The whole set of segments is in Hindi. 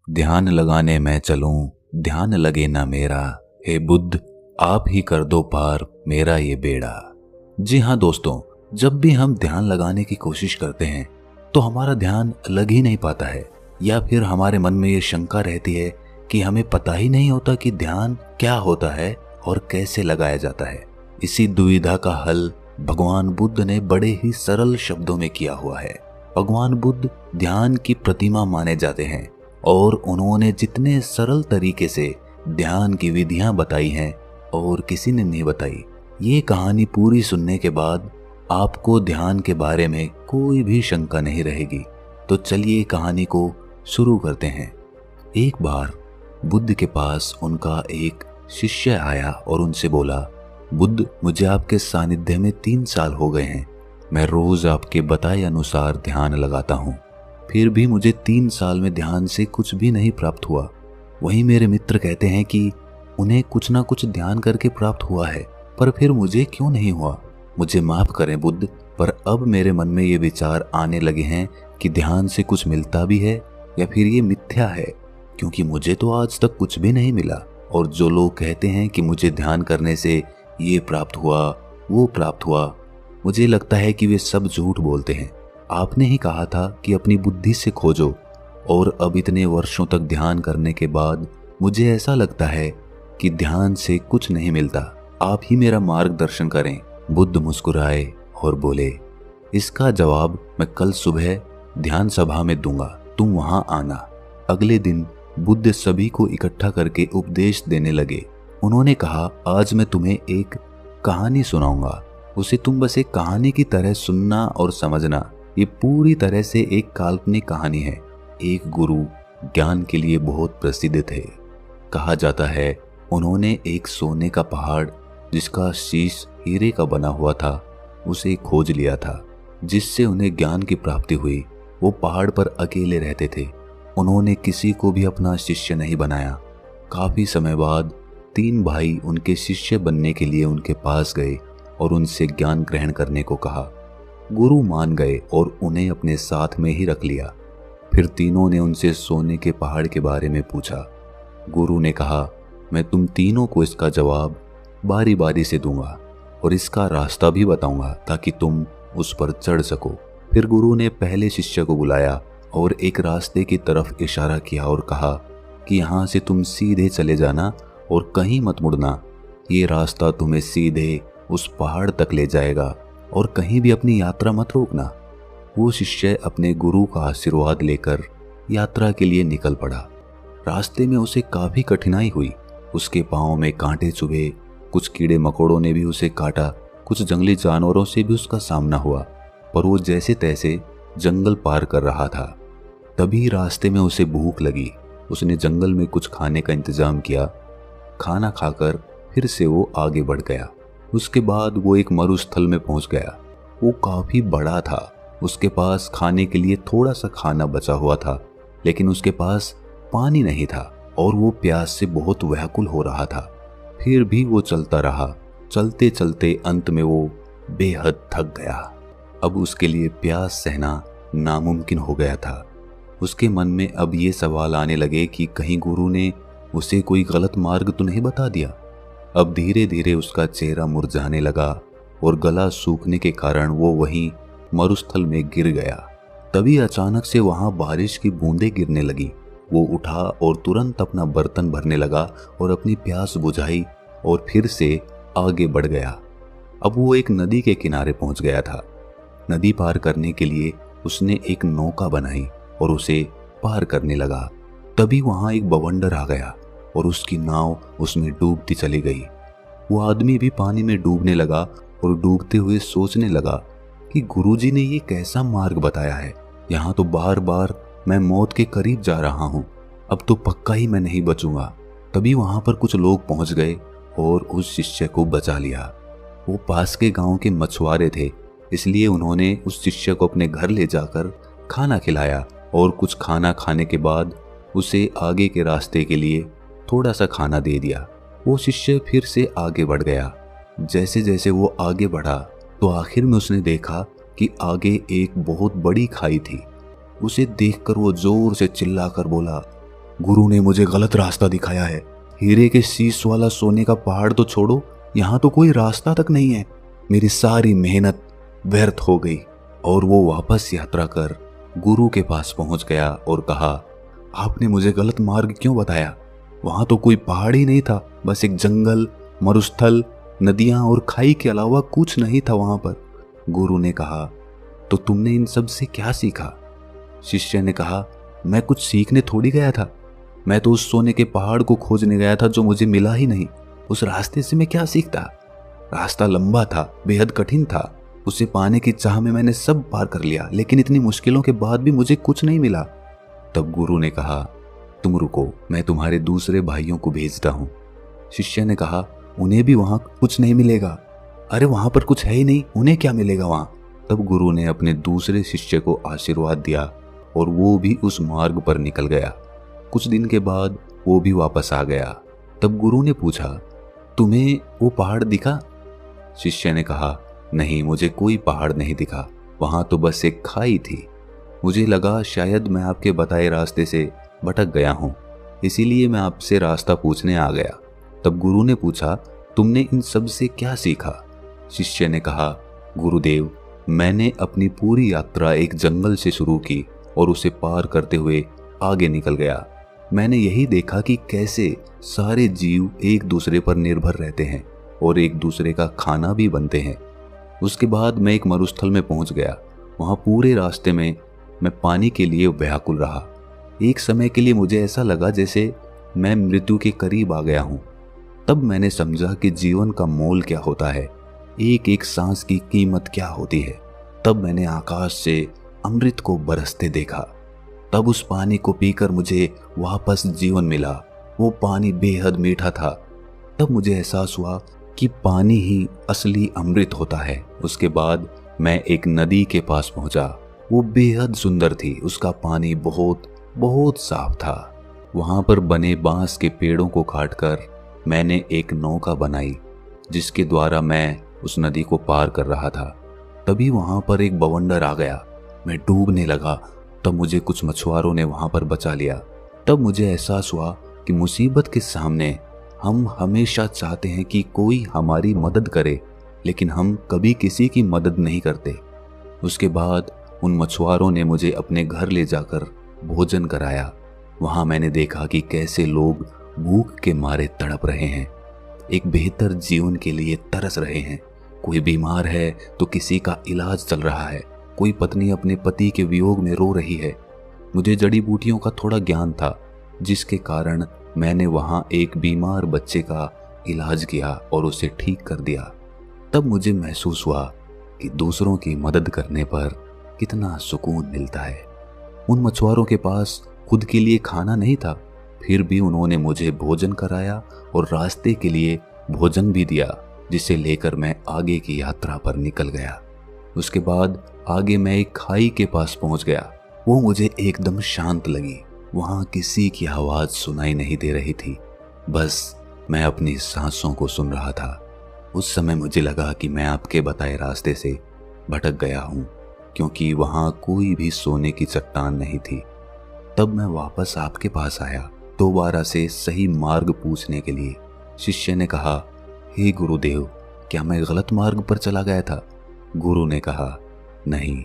ध्यान लगाने मैं चलूं, ध्यान लगे ना मेरा। हे बुद्ध, आप ही कर दो पार मेरा ये बेड़ा। जी हाँ दोस्तों, जब भी हम ध्यान लगाने की कोशिश करते हैं तो हमारा ध्यान लग ही नहीं पाता है, या फिर हमारे मन में ये शंका रहती है कि हमें पता ही नहीं होता कि ध्यान क्या होता है और कैसे लगाया जाता है। इसी दुविधा का हल भगवान बुद्ध ने बड़े ही सरल शब्दों में किया हुआ है। भगवान बुद्ध ध्यान की प्रतिमा माने जाते हैं और उन्होंने जितने सरल तरीके से ध्यान की विधियां बताई हैं और किसी ने नहीं बताई। ये कहानी पूरी सुनने के बाद आपको ध्यान के बारे में कोई भी शंका नहीं रहेगी। तो चलिए कहानी को शुरू करते हैं। एक बार बुद्ध के पास उनका एक शिष्य आया और उनसे बोला, बुद्ध, मुझे आपके सानिध्य में 3 साल हो गए हैं। मैं रोज आपके बताए अनुसार ध्यान लगाता हूँ, फिर भी मुझे 3 साल में ध्यान से कुछ भी नहीं प्राप्त हुआ। वहीं मेरे मित्र कहते हैं कि उन्हें कुछ ना कुछ ध्यान करके प्राप्त हुआ है, पर फिर मुझे क्यों नहीं हुआ। मुझे माफ करें बुद्ध, पर अब मेरे मन में ये विचार आने लगे हैं कि ध्यान से कुछ मिलता भी है या फिर ये मिथ्या है, क्योंकि मुझे तो आज तक कुछ भी नहीं मिला। और जो लोग कहते हैं कि मुझे ध्यान करने से ये प्राप्त हुआ, वो प्राप्त हुआ, मुझे लगता है कि वे सब झूठ बोलते हैं। आपने ही कहा था कि अपनी बुद्धि से खोजो, और अब इतने वर्षों तक ध्यान करने के बाद मुझे ऐसा लगता है कि ध्यान से कुछ नहीं मिलता। आप ही मेरा मार्गदर्शन करें। बुद्ध मुस्कुराए और बोले, इसका जवाब मैं कल सुबह ध्यान सभा में दूंगा, तुम वहां आना। अगले दिन बुद्ध सभी को इकट्ठा करके उपदेश देने लगे। उन्होंने कहा, आज मैं तुम्हें एक कहानी सुनाऊंगा, उसे तुम बस एक कहानी की तरह सुनना और समझना। ये पूरी तरह से एक काल्पनिक कहानी है। एक गुरु ज्ञान के लिए बहुत प्रसिद्ध थे। कहा जाता है उन्होंने एक सोने का पहाड़ जिसका शीश हीरे का बना हुआ था उसे खोज लिया था, जिससे उन्हें ज्ञान की प्राप्ति हुई। वो पहाड़ पर अकेले रहते थे। उन्होंने किसी को भी अपना शिष्य नहीं बनाया। काफी समय बाद 3 भाई उनके शिष्य बनने के लिए उनके पास गए और उनसे ज्ञान ग्रहण करने को कहा। गुरु मान गए और उन्हें अपने साथ में ही रख लिया। फिर तीनों ने उनसे सोने के पहाड़ के बारे में पूछा। गुरु ने कहा, मैं तुम तीनों को इसका जवाब बारी बारी से दूंगा और इसका रास्ता भी बताऊंगा ताकि तुम उस पर चढ़ सको। फिर गुरु ने पहले शिष्य को बुलाया और एक रास्ते की तरफ इशारा किया और कहा कि यहाँ से तुम सीधे चले जाना और कहीं मत मुड़ना। ये रास्ता तुम्हें सीधे उस पहाड़ तक ले जाएगा और कहीं भी अपनी यात्रा मत रोकना। वो शिष्य अपने गुरु का आशीर्वाद लेकर यात्रा के लिए निकल पड़ा। रास्ते में उसे काफी कठिनाई हुई। उसके पांव में कांटे चुभे, कुछ कीड़े मकोड़ों ने भी उसे काटा, कुछ जंगली जानवरों से भी उसका सामना हुआ, पर वो जैसे तैसे जंगल पार कर रहा था। तभी रास्ते में उसे भूख लगी। उसने जंगल में कुछ खाने का इंतजाम किया। खाना खाकर फिर से वो आगे बढ़ गया। उसके बाद वो एक मरुस्थल में पहुंच गया। वो काफी बड़ा था। उसके पास खाने के लिए थोड़ा सा खाना बचा हुआ था, लेकिन उसके पास पानी नहीं था और वो प्यास से बहुत व्याकुल हो रहा था। फिर भी वो चलता रहा। चलते चलते अंत में वो बेहद थक गया। अब उसके लिए प्यास सहना नामुमकिन हो गया था। उसके मन में अब ये सवाल आने लगे कि कहीं गुरु ने उसे कोई गलत मार्ग तो नहीं बता दिया। अब धीरे धीरे उसका चेहरा मुरझाने लगा और गला सूखने के कारण वो वहीं मरुस्थल में गिर गया। तभी अचानक से वहां बारिश की बूंदें गिरने लगी। वो उठा और तुरंत अपना बर्तन भरने लगा और अपनी प्यास बुझाई और फिर से आगे बढ़ गया। अब वो एक नदी के किनारे पहुंच गया था। नदी पार करने के लिए उसने एक नौका बनाई और उसे पार करने लगा। तभी वहां एक बवंडर आ गया और उसकी नाव उसमें डूबती चली गई। वो आदमी भी पानी में डूबने लगा और डूबते हुए सोचने लगा कि गुरुजी ने ये कैसा मार्ग बताया है। यहाँ तो बार बार मैं मौत के करीब जा रहा हूँ। अब तो पक्का ही मैं नहीं बचूंगा। तभी वहां पर कुछ लोग पहुंच गए और उस शिष्य को बचा लिया। वो पास के गांव के मछुआरे थे, इसलिए उन्होंने उस शिष्य को अपने घर ले जाकर खाना खिलाया और कुछ खाना खाने के बाद उसे आगे के रास्ते के लिए थोड़ा सा खाना दे दिया। वो शिष्य फिर से आगे बढ़ गया। जैसे जैसे वो आगे बढ़ा तो आखिर में उसने देखा कि आगे एक बहुत बड़ी खाई थी। उसे देखकर वो जोर से चिल्लाकर बोला, गुरु ने मुझे गलत रास्ता दिखाया है। हीरे के शीश वाला सोने का पहाड़ तो छोड़ो, यहाँ तो कोई रास्ता तक नहीं है। मेरी सारी मेहनत व्यर्थ हो गई। और वो वापस यात्रा कर गुरु के पास पहुंच गया और कहा, आपने मुझे गलत मार्ग क्यों बताया? वहां तो कोई पहाड़ ही नहीं था, बस एक जंगल, मरुस्थल, नदियां और खाई के अलावा कुछ नहीं था वहां पर। गुरु ने कहा, तो तुमने इन सब से क्या सीखा? शिष्य ने कहा, मैं कुछ सीखने थोड़ी गया था, मैं तो उस सोने के पहाड़ को खोजने गया था जो मुझे मिला ही नहीं। उस रास्ते से मैं क्या सीखता? रास्ता लंबा था, बेहद कठिन था। उसे पाने की चाह में मैंने सब पार कर लिया, लेकिन इतनी मुश्किलों के बाद भी मुझे कुछ नहीं मिला। तब गुरु ने कहा, तुम रुको, मैं तुम्हारे दूसरे भाइयों को भेजता हूँ। शिष्य ने कहा, उन्हें भी वहां कुछ नहीं मिलेगा। अरे वहां पर कुछ है ही नहीं, उन्हें क्या मिलेगा वहां? तब गुरु ने अपने दूसरे शिष्य को आशीर्वाद दिया और वो भी उस मार्ग पर निकल गया। कुछ दिन के बाद वो भी वापस आ गया। तब गुरु ने पूछा, तुम्हें वो पहाड़ दिखा? शिष्य ने कहा, नहीं, मुझे कोई पहाड़ नहीं दिखा, वहां तो बस एक खाई थी। मुझे लगा शायद मैं आपके बताए रास्ते से भटक गया हूं, इसीलिए मैं आपसे रास्ता पूछने आ गया। तब गुरु ने पूछा, तुमने इन सब से क्या सीखा? शिष्य ने कहा, गुरुदेव, मैंने अपनी पूरी यात्रा एक जंगल से शुरू की और उसे पार करते हुए आगे निकल गया। मैंने यही देखा कि कैसे सारे जीव एक दूसरे पर निर्भर रहते हैं और एक दूसरे का खाना भी बनते हैं। उसके बाद मैं एक मरुस्थल में पहुंच गया। वहां पूरे रास्ते में मैं पानी के लिए व्याकुल रहा। एक समय के लिए मुझे ऐसा लगा जैसे मैं मृत्यु के करीब आ गया हूं। तब मैंने समझा कि जीवन का मोल क्या होता है, एक एक सांस की कीमत क्या होती है। तब मैंने आकाश से अमृत को बरसते देखा। तब उस पानी को पीकर मुझे वापस जीवन मिला। वो पानी बेहद मीठा था। तब मुझे एहसास हुआ कि पानी ही असली अमृत होता है। उसके बाद मैं एक नदी के पास पहुंचा। वो बेहद सुंदर थी। उसका पानी बहुत बहुत साफ था। वहां पर बने बांस के पेड़ों को काटकर मैंने एक नौका बनाई, जिसके द्वारा मैं उस नदी को पार कर रहा था। तभी वहां पर एक बवंडर आ गया। मैं डूबने लगा। तब मुझे कुछ मछुआरों ने वहां पर बचा लिया। तब मुझे एहसास हुआ कि मुसीबत के सामने हम हमेशा चाहते हैं कि कोई हमारी मदद करे, लेकिन हम कभी किसी की मदद नहीं करते। उसके बाद उन मछुआरों ने मुझे अपने घर ले जाकर भोजन कराया। वहां मैंने देखा कि कैसे लोग भूख के मारे तड़प रहे हैं, एक बेहतर जीवन के लिए तरस रहे हैं। कोई बीमार है तो किसी का इलाज चल रहा है। कोई पत्नी अपने पति के वियोग में रो रही है। मुझे जड़ी बूटियों का थोड़ा ज्ञान था, जिसके कारण मैंने वहां एक बीमार बच्चे का इलाज किया और उसे ठीक कर दिया। तब मुझे महसूस हुआ कि दूसरों की मदद करने पर कितना सुकून मिलता है। उन मछुआरों के पास खुद के लिए खाना नहीं था, फिर भी उन्होंने मुझे भोजन कराया और रास्ते के लिए भोजन भी दिया, जिसे लेकर मैं आगे की यात्रा पर निकल गया। उसके बाद आगे मैं एक खाई के पास पहुंच गया। वो मुझे एकदम शांत लगी। वहां किसी की आवाज सुनाई नहीं दे रही थी, बस मैं अपनी सांसों को सुन रहा था। उस समय मुझे लगा कि मैं आपके बताए रास्ते से भटक गया हूं, क्योंकि वहां कोई भी सोने की चट्टान नहीं थी। तब मैं वापस आपके पास आया, दोबारा से सही मार्ग पूछने के लिए। शिष्य ने कहा, हे गुरुदेव, क्या मैं गलत मार्ग पर चला गया था? गुरु ने कहा, नहीं,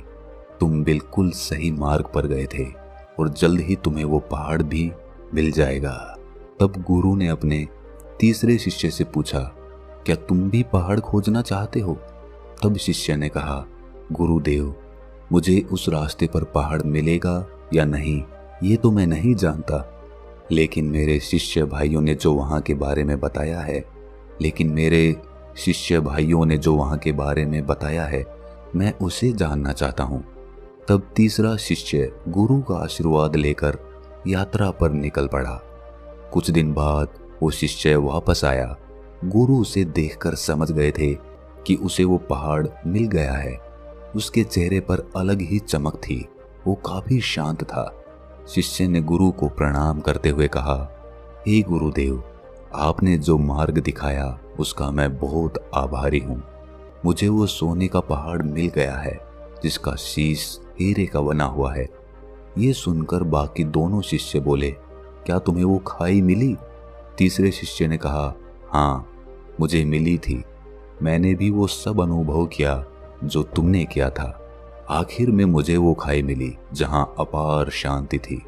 तुम बिल्कुल सही मार्ग पर गए थे और जल्द ही तुम्हें वो पहाड़ भी मिल जाएगा। तब गुरु ने अपने तीसरे शिष्य से पूछा, क्या तुम भी पहाड़ खोजना चाहते हो? तब शिष्य ने कहा, गुरुदेव, मुझे उस रास्ते पर पहाड़ मिलेगा या नहीं ये तो मैं नहीं जानता, लेकिन मेरे शिष्य भाइयों ने जो वहाँ के बारे में बताया है मैं उसे जानना चाहता हूँ। तब तीसरा शिष्य गुरु का आशीर्वाद लेकर यात्रा पर निकल पड़ा। कुछ दिन बाद वो शिष्य वापस आया। गुरु उसे देखकर समझ गए थे कि उसे वो पहाड़ मिल गया है। उसके चेहरे पर अलग ही चमक थी। वो काफी शांत था। शिष्य ने गुरु को प्रणाम करते हुए कहा, हे गुरुदेव, आपने जो मार्ग दिखाया उसका मैं बहुत आभारी हूँ। मुझे वो सोने का पहाड़ मिल गया है जिसका शीश हीरे का बना हुआ है। ये सुनकर बाकी दोनों शिष्य बोले, क्या तुम्हें वो खाई मिली? तीसरे शिष्य ने कहा, हाँ, मुझे मिली थी। मैंने भी वो सब अनुभव किया जो तुमने किया था। आखिर में मुझे वो खाई मिली जहां अपार शांति थी।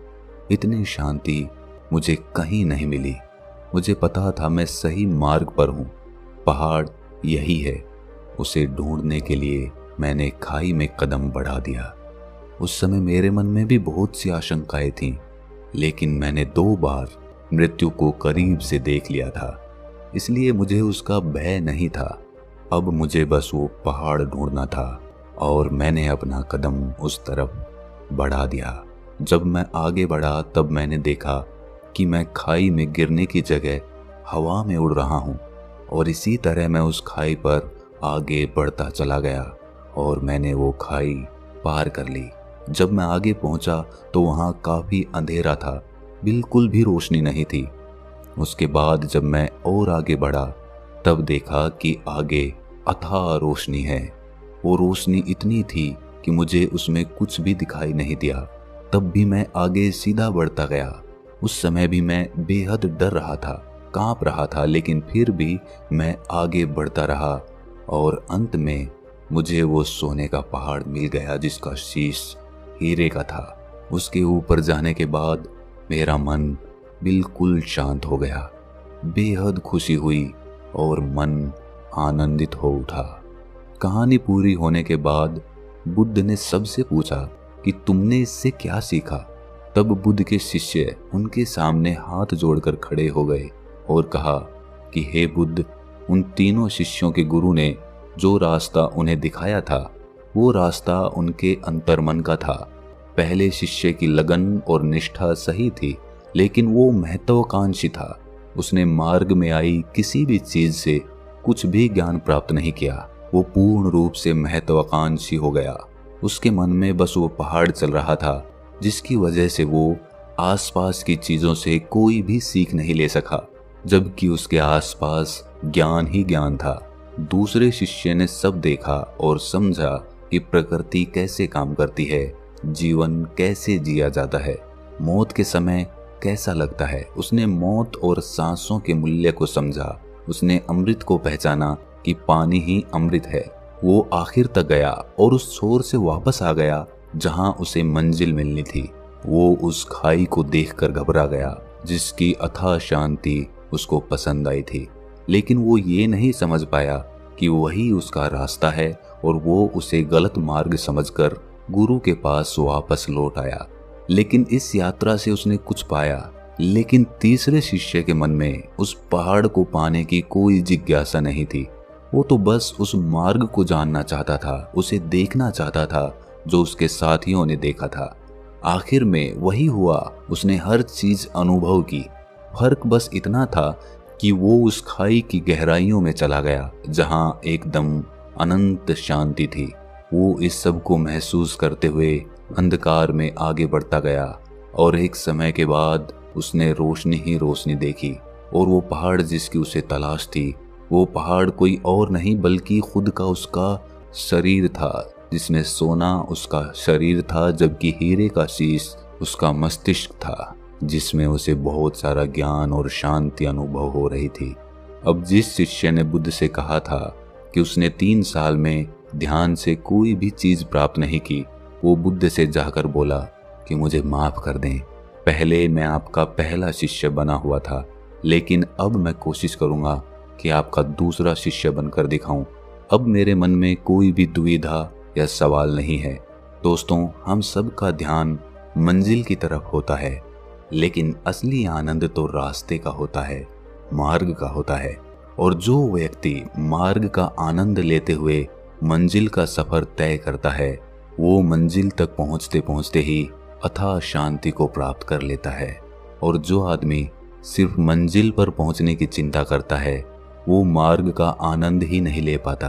इतनी शांति मुझे कहीं नहीं मिली। मुझे पता था मैं सही मार्ग पर हूं। पहाड़ यही है। उसे ढूंढने के लिए मैंने खाई में कदम बढ़ा दिया। उस समय मेरे मन में भी बहुत सी आशंकाएं थीं, लेकिन मैंने 2 बार मृत्यु को करीब से देख लिया था, इसलिए मुझे उसका भय नहीं था। अब मुझे बस वो पहाड़ ढूंढना था और मैंने अपना कदम उस तरफ बढ़ा दिया। जब मैं आगे बढ़ा तब मैंने देखा कि मैं खाई में गिरने की जगह हवा में उड़ रहा हूँ और इसी तरह मैं उस खाई पर आगे बढ़ता चला गया और मैंने वो खाई पार कर ली। जब मैं आगे पहुंचा तो वहाँ काफी अंधेरा था, बिल्कुल भी रोशनी नहीं थी। उसके बाद जब मैं और आगे बढ़ा तब देखा कि आगे अथाह रोशनी है। वो रोशनी इतनी थी कि मुझे उसमें कुछ भी दिखाई नहीं दिया। तब भी मैं आगे सीधा बढ़ता गया। उस समय भी मैं बेहद डर रहा था, कांप रहा था, लेकिन फिर भी मैं आगे बढ़ता रहा और अंत में मुझे वो सोने का पहाड़ मिल गया जिसका शीश हीरे का था। उसके ऊपर जाने के बाद मेरा मन बिल्कुल शांत हो गया। बेहद खुशी हुई और मन आनंदित हो उठा। कहानी पूरी होने के बाद बुद्ध ने सबसे पूछा कि तुमने इससे क्या सीखा? तब बुद्ध के शिष्य उनके सामने हाथ जोड़कर खड़े हो गए और कहा कि हे बुद्ध, उन तीनों शिष्यों के गुरु ने जो रास्ता उन्हें दिखाया था वो रास्ता उनके अंतर्मन का था। पहले शिष्य की लगन और निष्ठा सही थी, लेकिन वो महत्वाकांक्षी था। उसने मार्ग में आई किसी भी चीज से कुछ भी ज्ञान प्राप्त नहीं किया। वो पूर्ण रूप से महत्वाकांक्षी हो गया। उसके मन में बस वो पहाड़ चल रहा था, जिसकी वजह से वो आसपास की चीजों से कोई भी सीख नहीं ले सका, जबकि उसके आसपास ज्ञान ही ज्ञान था। दूसरे शिष्य ने सब देखा और समझा कि प्रकृति कैसे काम करती है, जीवन कैसे जिया जाता है, मौत के समय कैसा लगता है। उसने मौत और सांसों के मूल्य को समझा। उसने अमृत को पहचाना कि पानी ही अमृत है। वो आखिर तक गया और उस छोर से वापस आ गया जहां उसे मंजिल मिलनी थी। वो उस खाई को देखकर घबरा गया जिसकी अथाह शांति उसको पसंद आई थी, लेकिन वो ये नहीं समझ पाया कि वही उसका रास्ता है और वो उसे गलत मार्ग समझकर गुरु के पास वापस लौट आया। लेकिन इस यात्रा से उसने कुछ पाया, लेकिन तीसरे शिष्य के मन में उस पहाड़ को पाने की कोई जिज्ञासा नहीं थी। वो तो बस उस मार्ग को जानना चाहता था, उसे देखना चाहता था जो उसके साथियों ने देखा था। आखिर में वही हुआ, उसने हर चीज अनुभव की। फर्क बस इतना था कि वो उस खाई की गहराइयों में चला गया जहां एकदम अनंत शांति थी। वो इस सब को महसूस करते हुए अंधकार में आगे बढ़ता गया और एक समय के बाद उसने रोशनी ही रोशनी देखी। और वो पहाड़ जिसकी उसे तलाश थी, वो पहाड़ कोई और नहीं बल्कि खुद का उसका शरीर था, जिसमें सोना उसका शरीर था जबकि हीरे का शीश उसका मस्तिष्क था, जिसमें उसे बहुत सारा ज्ञान और शांति अनुभव हो रही थी। अब जिस शिष्य ने बुद्ध से कहा था कि उसने 3 साल में ध्यान से कोई भी चीज प्राप्त नहीं की, वो बुद्ध से जाकर बोला कि मुझे माफ कर दें, पहले मैं आपका पहला शिष्य बना हुआ था, लेकिन अब मैं कोशिश करूंगा कि आपका दूसरा शिष्य बनकर दिखाऊं। अब मेरे मन में कोई भी दुविधा या सवाल नहीं है। दोस्तों, हम सब का ध्यान मंजिल की तरफ होता है, लेकिन असली आनंद तो रास्ते का होता है, मार्ग का होता है। और जो व्यक्ति मार्ग का आनंद लेते हुए मंजिल का सफर तय करता है, वो मंजिल तक पहुंचते पहुंचते ही अथाह शांति को प्राप्त कर लेता है। और जो आदमी सिर्फ मंजिल पर पहुंचने की चिंता करता है, वो मार्ग का आनंद ही नहीं ले पाता।